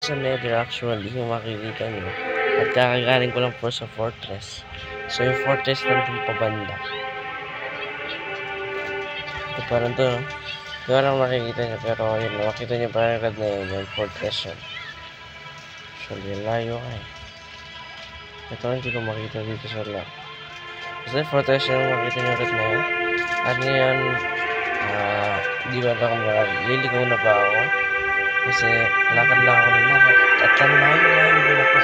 sa nether actually yung makikita nyo. At kakagaling ko lang po sa fortress. So yung fortress nandun pa banda. Ito parang to, no? Hindi ko lang makikita nyo pero yun, makikita nyo pa yung red na yun, yung fortress yun. Actually, layo ka eh. Ito hindi ko makita dito sa lab. Kasi fortress yung makikita nyo red na yun. At ngayon, di ba ako maliligaw na ba ako? Kasi lakad lang ako ng lakad. At ang layo ko na po.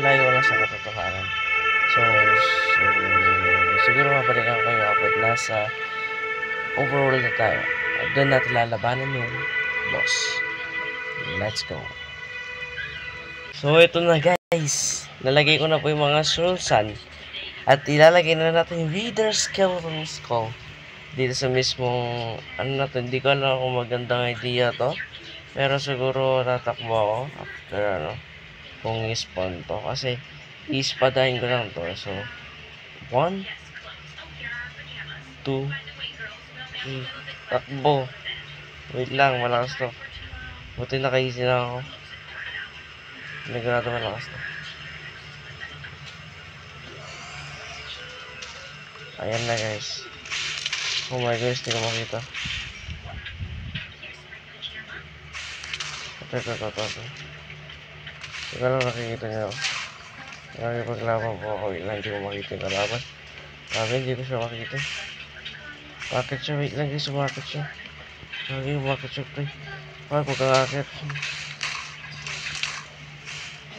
Layo lang sa katotohanan. So siguro mabalikan ko kayo kapag nasa overworld na tayo. At doon natin lalabanan yung boss. Let's go. So ito na guys. Nalagay ko na po yung mga sulsan. At ilalagay na natin yung Wither Skeleton Skull. Dito sa mismong ano na to. Hindi ko alam kung magandang idea to. Pero siguro tatakbo ako after ano. Kung i-spawn to. Kasi i-spadahin ko lang to. So 1 2 3 takbo. Wait lang, malakas to. Buti naka-easy na ako. Nagano malakas to. Ayan na guys. Oh my gosh, hindi ko makita. Ito. Ikaw lang nakikita niyo. Nakikipaglaban po ako. Wait lang, hindi ko makita yung kalaban. Sabi, hindi ko siya makita. Bakit siya? Wait lang guys, sumakit siya. Sabi, bakit siya pre? Bakit pagkakakit?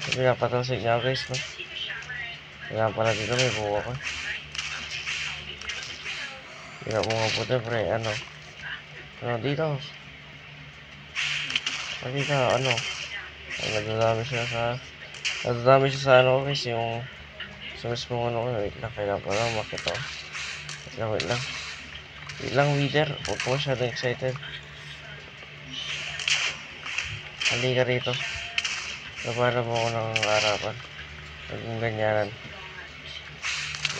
Sabi, napatalsik niya guys, no? Kaya pala dito may buwa ko. Hindi mo nga puti pre, ano? Ano dito? Dito, ano? Nadadami siya sa ano guys, yung sa mismo ano ko. Wait lang, kailangan pa lang makita. Wait lang Wither, huwag ko masyadong excited. Halika rito. Labanan mo ako ng harapan. Huwag mong ganyanan.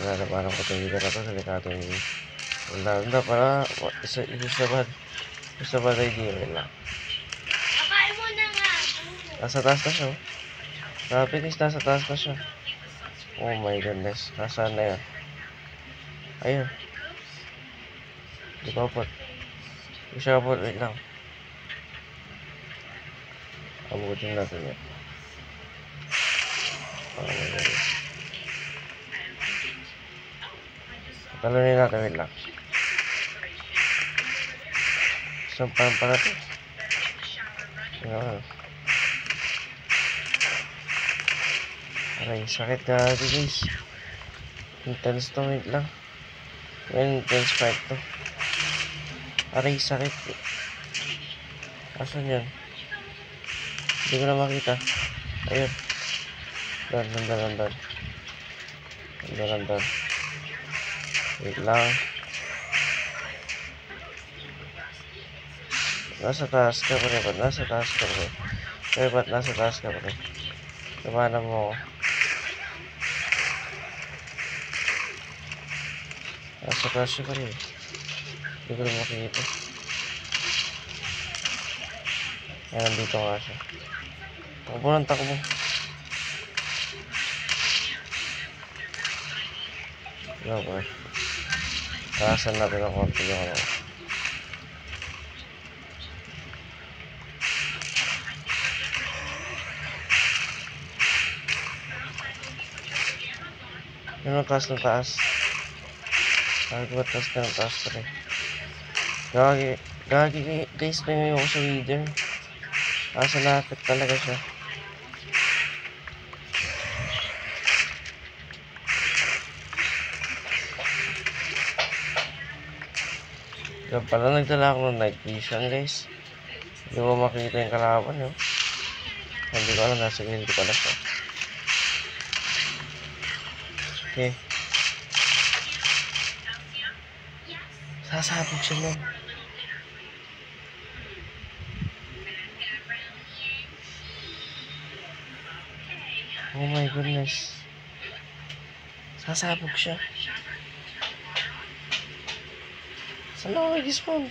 Labanan ko itong Wither na ito. Delikado yung wala para isabad ay di lang. Nasa taas na siya. Sabi guys, nasa taas na siya. Oh my goodness. Nasaan na yan? Ayun. Di ba po? Di siya po. Wait lang. Abutin natin yan. Oh my goodness. Talunin natin. Wait lang. Sampahan pa natin. Ayan. Aray, sakit ka natin guys. Intense to, wait lang. Intense fight to. Aray, sakit. Asan yan? Hindi ko na makita. Ayun. Dandan. Wait lang. Nasa taas ka pa rin. Ba't nasa taas ka pa rin? Ba't nasa taas ka pa rin? Labanan mo ako. Nasa taas siya pa rin. Hindi ko na makikita. Ayan, nandito nga siya. Takbo. No boy. Taasan natin ang konti yung ano. Yun ang taas ng taas. Sabi ko ba taas pa rin. Gagi guys, tingnan yung sa Wither. Asa lapit talaga siya. Diyan pala nagdala ako ng night vision guys. Hindi ko makita yung kalaban yun. Hindi ko alam, nasa gilid ko pala siya. Okay. Sasabog siya nun. Oh my goodness. Sasabog siya. Saan ako nag-spawn?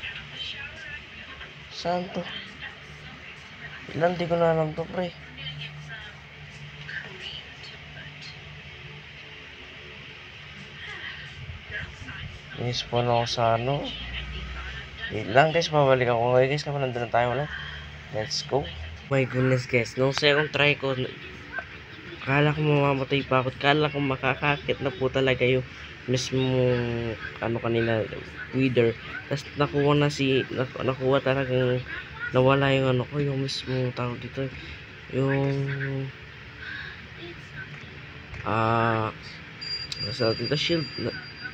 Saan to? Ilan, di ko na alam to, pre. Inispawn ako sa ano. Wait lang guys, pabalik ako ngayon guys, kapag nandun na tayo ulit. Let's go. My goodness guys, nung second try ko, kala ko mamamatay pa ako. Kala ko makakakit na po talaga yung mismo ano kanina, wither. Tapos nakuha talagang nawala yung ano ko, yung mismo tawag dito. Yung nasa dito shield.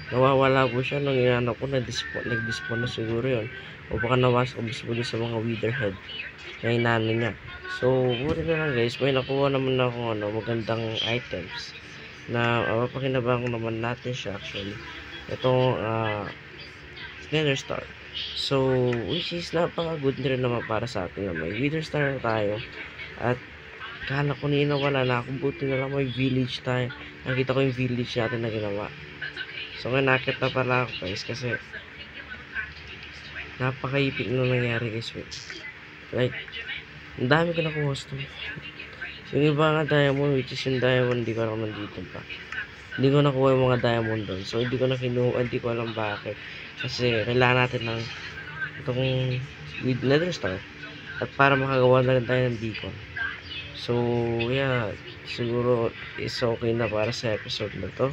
Nawawala po siya nung inano ko, nag-despawn na siguro yun. O baka nawasak mismo din sa mga wither head na inano niya. So, buti na lang guys, may nakuha naman ako magandang items na mapakinabangan naman natin siya actually. Itong Nether Star. So, which is napaka-good rin naman para sa atin na may Wither Star na tayo. At kala ko nina wala na ako, buti na lang may village tayo. Nakita ko yung village natin na ginawa. So, ngayon nakita na pala ako guys kasi napaka-ipik na nangyari guys. Like, ang dami ko nakuha stone. Yung iba nga diamond, which is yung diamond, hindi ko alam nandito pa. Hindi ko nakuha yung mga diamond doon. So, hindi ko na kinuha, hindi ko alam bakit. Kasi, kailangan natin ng itong Nether Star. At para makagawa na rin tayo ng beacon. So, yeah. Siguro, is okay na para sa episode na to.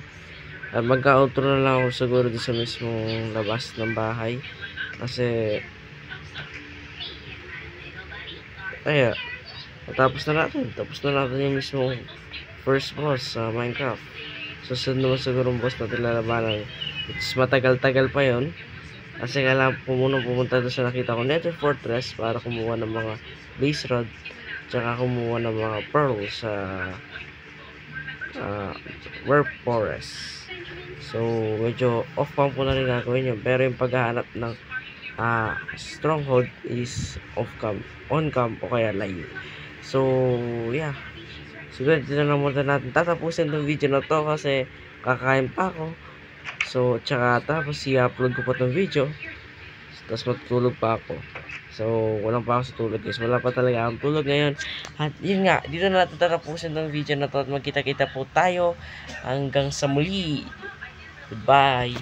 At magka-outro na lang ako siguro din sa mismong labas ng bahay. Kasi, kaya, tapos na natin yung mismong first boss sa Minecraft. Susunod naman siguro yung boss natin lalabanan. It's matagal-tagal pa yon. Kasi kailangan pumunta doon sa nakita ko Nether Fortress para kumuha ng mga base rod. Tsaka kumuha ng mga pearls sa Warp Forest. So, medyo off-cam po na rin gagawin yun. Pero yung paghahanap ng stronghold is off-cam, on-cam o kaya live. So, yeah. Siguro dito na muna natin tatapusin ng video na to kasi kakain pa ako. So, tsaka tapos i-upload ko pa itong video. Tapos matutulog pa ako. So, walang pa ako sa tulog guys. Wala pa talaga ang tulog ngayon. At yun nga, dito na natin tatapusin ng video na to. At magkita-kita po tayo hanggang sa muli. Goodbye.